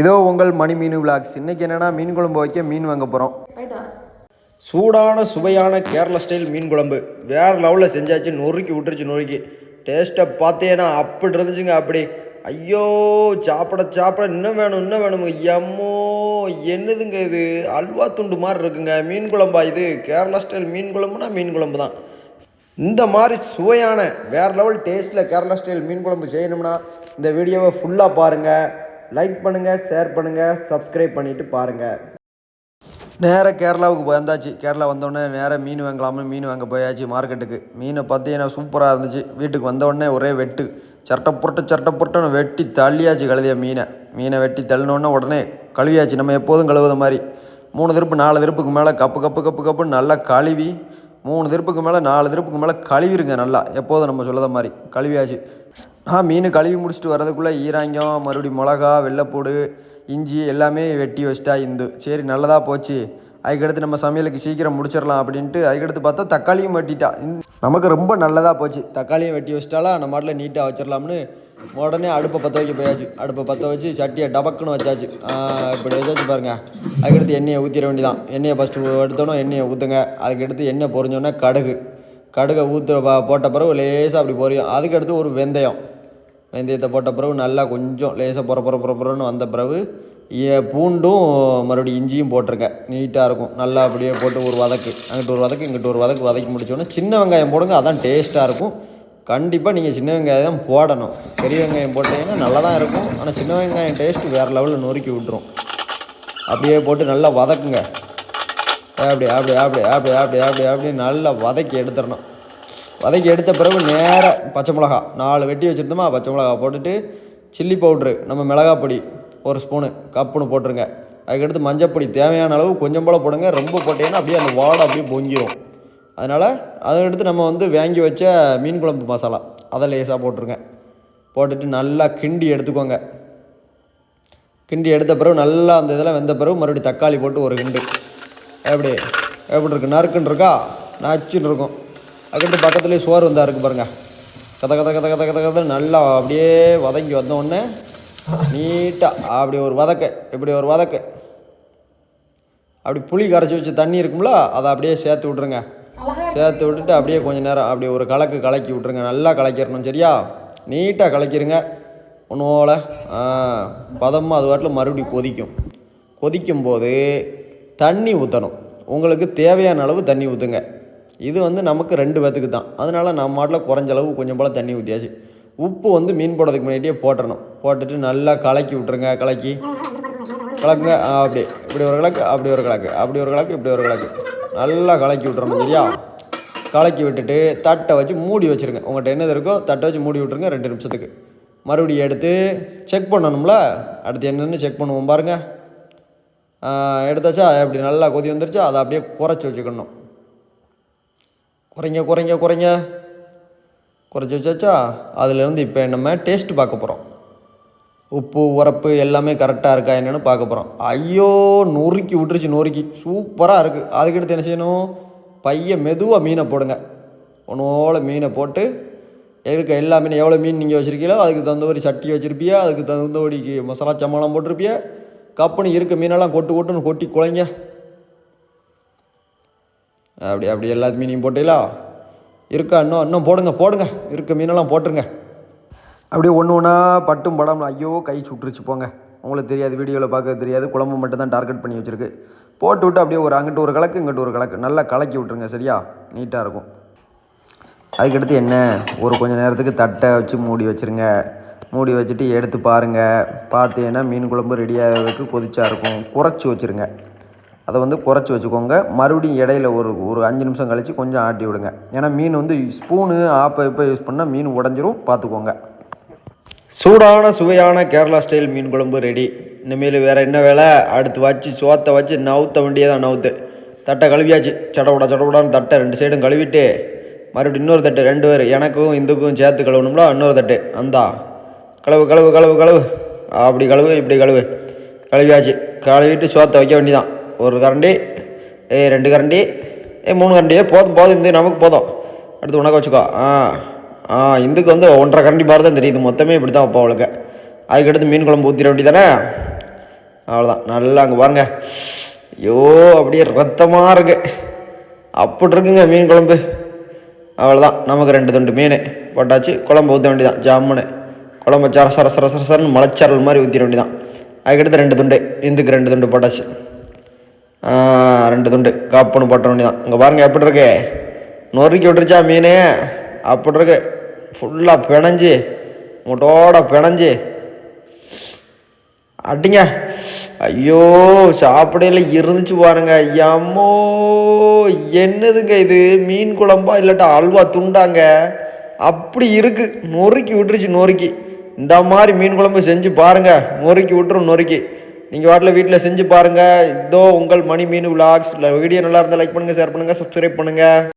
இதோ உங்கள் மணி மீன் விளாக்ஸ். இன்றைக்கி என்னென்னா மீன் குழம்பு வைக்க மீன் வாங்க போகிறோம். சூடான சுவையான கேரளா ஸ்டைல் மீன் குழம்பு வேறு லெவலில் செஞ்சாச்சு. நொறுக்கி விட்டுருச்சு. நொறுக்கி டேஸ்ட்டை பார்த்தேன்னா அப்படி இருந்துச்சுங்க. அப்படி ஐயோ சாப்பிட இன்னும் வேணுங்க. எம்மோ என்னதுங்க இது, அல்வா துண்டு மாதிரி இருக்குங்க. மீன் குழம்பா இது? கேரளா ஸ்டைல் மீன் குழம்புனா மீன் குழம்பு தான். இந்த மாதிரி சுவையான வேறு லெவல் டேஸ்ட்டில் கேரளா ஸ்டைல் மீன் குழம்பு செய்யணும்னா இந்த வீடியோவை ஃபுல்லாக பாருங்கள். லைக் பண்ணுங்கள், ஷேர் பண்ணுங்கள், சப்ஸ்கிரைப் பண்ணிவிட்டு பாருங்கள். நேராக கேரளாவுக்கு வந்தாச்சு. கேரளா வந்தோடனே நேராக மீன் வாங்கலாம்னு மீன் வாங்க போயாச்சு மார்க்கெட்டுக்கு. மீனை பார்த்தீங்கன்னா சூப்பராக இருந்துச்சு. வீட்டுக்கு வந்தோடனே ஒரே வெட்டு, சட்டை புரட்டுன்னு வெட்டி தள்ளியாச்சு. கழுதிய மீனை வெட்டி தள்ளினோடனே உடனே கழுவியாச்சு. நம்ம எப்போதும் கழுவுத மாதிரி 3 திருப்பு 4 திருப்புக்கு மேலே கப்புன்னு நல்லா கழுவி 3 திருப்புக்கு மேலே 4 திருப்புக்கு மேலே கழுவிருங்க. நல்லா எப்போதும் நம்ம சொல்லத மாதிரி கழுவியாச்சு. மீன் கழுவி முடிச்சுட்டு வரதுக்குள்ளே ஈராங்கம், மறுபடியும் மிளகா, வெள்ளைப்பூடு, இஞ்சி எல்லாமே வெட்டி வச்சிட்டா சரி நல்லதாக போச்சு. அதுக்கடுத்து நம்ம சமையலுக்கு சீக்கிரம் முடிச்சிடலாம் அப்படின்ட்டு அதுக்கடுத்து பார்த்தா தக்காளியும் வெட்டிட்டா. நமக்கு ரொம்ப நல்லதாக போச்சு. தக்காளியும் வெட்டி வச்சிட்டாலாம் நம்ம மாட்டில் நீட்டாக வச்சிடலாம்னு உடனே அடுப்பை பற்ற வைக்க போயாச்சு. அடுப்பை பற்ற வச்சு சட்டியை டபக்குன்னு வச்சாச்சு. இப்படி வச்சாச்சு பாருங்கள். அதுக்கடுத்து எண்ணெயை ஊற்றிட வேண்டியதான். எண்ணெயை ஃபஸ்ட்டு எடுத்தோன்னே எண்ணெயை ஊற்றுங்க. அதுக்கடுத்து எண்ணெய் பொரிஞ்சோன்னே கடுகை போட்ட பிறகு லேசாக அப்படி பொரியும். அதுக்கடுத்து ஒரு வெந்தயத்தை போட்ட பிறகு நல்லா கொஞ்சம் லேசாக பொறன்னு வந்த பிறகு பூண்டும் மறுபடியும் இஞ்சியும் போட்டிருங்க. நீட்டாக இருக்கும். நல்லா அப்படியே போட்டு ஒரு வதக்கு, அங்கிட்டு ஒரு வதக்கு இங்கிட்டு ஒரு வதக்கி முடிச்சோன்னே சின்ன வெங்காயம் போடுங்க. அதான் டேஸ்ட்டாக இருக்கும். கண்டிப்பாக நீங்கள் சின்ன வெங்காயம் தான் போடணும். பெரிய வெங்காயம் போட்டிங்கன்னா நல்லா தான் இருக்கும். ஆனால் சின்ன வெங்காயம் டேஸ்ட்டு வேறு லெவலில் நொறுக்கி விட்டுரும். அப்படியே போட்டு நல்லா வதக்குங்க. அப்படி நல்லா வதக்கி எடுத்துடணும். வதக்கி எடுத்த பிறகு நேராக பச்சை மிளகா 4 வெட்டி வச்சுருந்தோமா, பச்சை மிளகா போட்டுட்டு சில்லி பவுட்ரு, நம்ம மிளகாப்பொடி 1 ஸ்பூனு கப்புன்னு போட்டுருங்க. அதுக்கடுத்து மஞ்சப்பொடி தேவையான அளவு கொஞ்சம் போல் போடுங்க. ரொம்ப போட்டீங்கன்னா அப்படியே அந்த வாடை அப்படியே பொங்கிடும். அதனால் அதை எடுத்து நம்ம வாங்கி வச்ச மீன் குழம்பு மசாலா அதை லேசாக போட்டுருங்க. போட்டுட்டு நல்லா கிண்டி எடுத்துக்கோங்க. கிண்டி எடுத்த பிறகு நல்லா அந்த இதெல்லாம் வெந்த பிறகு மறுபடியும் தக்காளி போட்டு ஒரு கிண்டு. எப்படி இருக்கு, நறுக்குன்னு இருக்கா, நச்சுன்னு இருக்கும். அதுக்கடுத்து பக்கத்துலேயே சோறு வந்தா இருக்குது பாருங்கள். கதை நல்லா அப்படியே வதங்கி வந்தோடனே நீட்டாக அப்படி ஒரு வதக்கு அப்படி புளி கரைச்சி வச்சு தண்ணி இருக்கும்ல, அதை அப்படியே சேர்த்து விட்ருங்க. சேர்த்து விட்டுட்டு அப்படியே கொஞ்சம் நேரம் அப்படியே ஒரு கலக்கி விட்ருங்க. நல்லா கலக்கிடணும். சரியா? நீட்டாக கலக்கிடுங்க. ஒன்றோல பதமாக அது வாட்டில் மறுபடியும் கொதிக்கும்போது தண்ணி ஊற்றணும். உங்களுக்கு தேவையான அளவு தண்ணி ஊற்றுங்க. இது நமக்கு 2 பேத்துக்கு தான். அதனால் நம்ம மாட்டில் குறைஞ்ச அளவு கொஞ்சம் போல் தண்ணி ஊற்றியாச்சு. உப்பு மீன் போடுறதுக்கு முன்னாடியே போட்டுறணும். போட்டுட்டு நல்லா கலக்கி விட்ருங்க. கலக்குங்க. இப்படி ஒரு கலக்கு, அப்படி ஒரு கலக்கு நல்லா கலக்கி விட்றணும். சரியா? கலக்கி விட்டுட்டு தட்டை வச்சு மூடி வச்சுருங்க. உங்கள்கிட்ட என்னது இருக்கோ தட்டை வச்சு மூடி விட்ருங்க 2 நிமிஷத்துக்கு. மறுபடியும் எடுத்து செக் பண்ணணும்ல. அடுத்து என்னென்னு செக் பண்ணுவோம் பாருங்கள். எடுத்தாச்சா? அப்படி நல்லா கொதி வந்துருச்சா? அதை அப்படியே குறைச்சி வச்சுக்கணும். குறைச்சி வச்சாச்சா? அதுலேருந்து இப்போ நம்ம டேஸ்ட்டு பார்க்க போகிறோம். உப்பு உரப்பு எல்லாமே கரெக்டாக இருக்கா என்னென்னு பார்க்க போகிறோம். ஐயோ நொறுக்கி விட்டுருச்சு. சூப்பராக இருக்குது. அதுக்கடுத்து என்ன செய்யணும்? மெதுவாக மீனை போடுங்க. ஒன்றோல மீனை போட்டு எல்லா மீன் எவ்வளோ மீன் நீங்கள் வச்சுருக்கீங்களோ அதுக்கு தகுந்தபடி சட்டி வச்சுருப்பியா, அதுக்கு தகுந்தபடிக்கு மசாலா சம்பளம் போட்டிருப்பியா. கப்புன்னு இருக்க மீனெல்லாம் கொட்டுன்னு கொட்டி குழைங்க. அப்படி எல்லா மீனையும் போட்டீங்களா? இருக்கா? இன்னும் போடுங்க. இருக்க மீனெல்லாம் போட்டுருங்க. அப்படியே ஒன்றா பட்டும் படம். ஐயோ கை சுட்டுருச்சு போங்க. உங்களுக்கு தெரியாது, வீடியோவில் பார்க்க தெரியாது. குழம்பு மட்டும் தான் டார்கெட் பண்ணி வச்சுருக்கு. போட்டு விட்டு அப்படியே அங்கிட்டு ஒரு கலக்கு இங்கிட்டு ஒரு கலக்கு நல்லா கலக்கி விட்ருங்க. சரியா? நீட்டாக இருக்கும். அதுக்கடுத்து என்ன, கொஞ்சம் நேரத்துக்கு தட்டை வச்சு மூடி வச்சுருங்க. மூடி வச்சுட்டு எடுத்து பாருங்கள். பார்த்தீங்கன்னா மீன் குழம்பு ரெடி ஆகிறதுக்கு கொதிச்சா இருக்கும். குறைச்சி வச்சுருங்க. அதை குறைச்சி வச்சுக்கோங்க. மறுபடியும் இடையில ஒரு 5 நிமிஷம் கழித்து கொஞ்சம் ஆட்டி விடுங்க. ஏன்னா மீன் ஸ்பூனு இப்போ யூஸ் பண்ணால் மீன் உடஞ்சிரும். பார்த்துக்கோங்க. சூடான சுவையான கேரளா ஸ்டைல் மீன் குழம்பு ரெடி. இனிமேல் வேறு என்ன வேலை? அடுத்து வச்சு சோத்தை வச்சு நவுத்த வேண்டியதான். தட்டை கழுவியாச்சு. சடவுடான்னு தட்டை 2 சைடும் கழுவிட்டு மறுபடியும் இன்னொரு தட்டு 2 பேர் எனக்கும் இந்துக்கும் சேர்த்து கழுவணும்ல. இன்னொரு தட்டு அந்தா கழுவு அப்படி கழுவு இப்படி கழுவியாச்சு. கழுவிட்டு சோத்தை வைக்க வேண்டியதான். 1 கரண்டி, 2 கரண்டி, 3 கரண்டியே போதும். நமக்கு போதும். அடுத்து உனக்கு வச்சுக்கோ. இந்துக்கு 1.5 கரண்டி மாதிரி தான் தெரியுது. மொத்தமே இப்படி தான் வைப்போம் அவளுக்கு. அதுக்கடுத்து மீன் குழம்பு ஊற்றிட வேண்டியதானே. அவ்வளோதான். நல்லா அங்கே பாருங்க, ஐயோ அப்படியே ரத்தமாக இருக்கு. அப்படி இருக்குங்க மீன் குழம்பு. அவ்வளோதான், நமக்கு 2 துண்டு மீன் போட்டாச்சு. குழம்பு ஊற்ற வேண்டியதான். ஜாமுன்னு குழம்பு சர சர சர சர சரன்னு மலைச்சாரல் மாதிரி ஊற்றிட வேண்டியதான். அதுக்கடுத்து 2 துண்டு, இந்துக்கு 2 துண்டு போட்டாச்சு. 2 துண்டு காப்புன்னு போட்ட வேண்டியதான். இங்கே பாருங்கள் எப்படி இருக்கு, நொறுக்கி விட்டுருச்சா மீன். அப்படி இருக்கு, ஃபுல்லாக பிணைஞ்சு முட்டோட பிணைஞ்சு அடிங்க. ஐயோ சாப்பிடையில இருந்துச்சு பாருங்க. ஐயாமோ என்னதுங்க இது, மீன் குழம்பா இல்லாட்டா அல்வா துண்டாங்க, அப்படி இருக்கு. நொறுக்கி விட்டுருச்சு நொறுக்கி. இந்த மாதிரி மீன் குழம்பு செஞ்சு பாருங்க, நொறுக்கி விட்டுரும் நொறுக்கி. நீங்கள் வாட்டில் வீட்டில் செஞ்சு பாருங்கள். இதோ உங்கள் மணி மீன் விலாக்ஸ். வீடியோ நல்லா இருந்தால் லைக் பண்ணுங்கள், ஷேர் பண்ணுங்கள், சப்ஸ்கிரைப் பண்ணுங்கள்.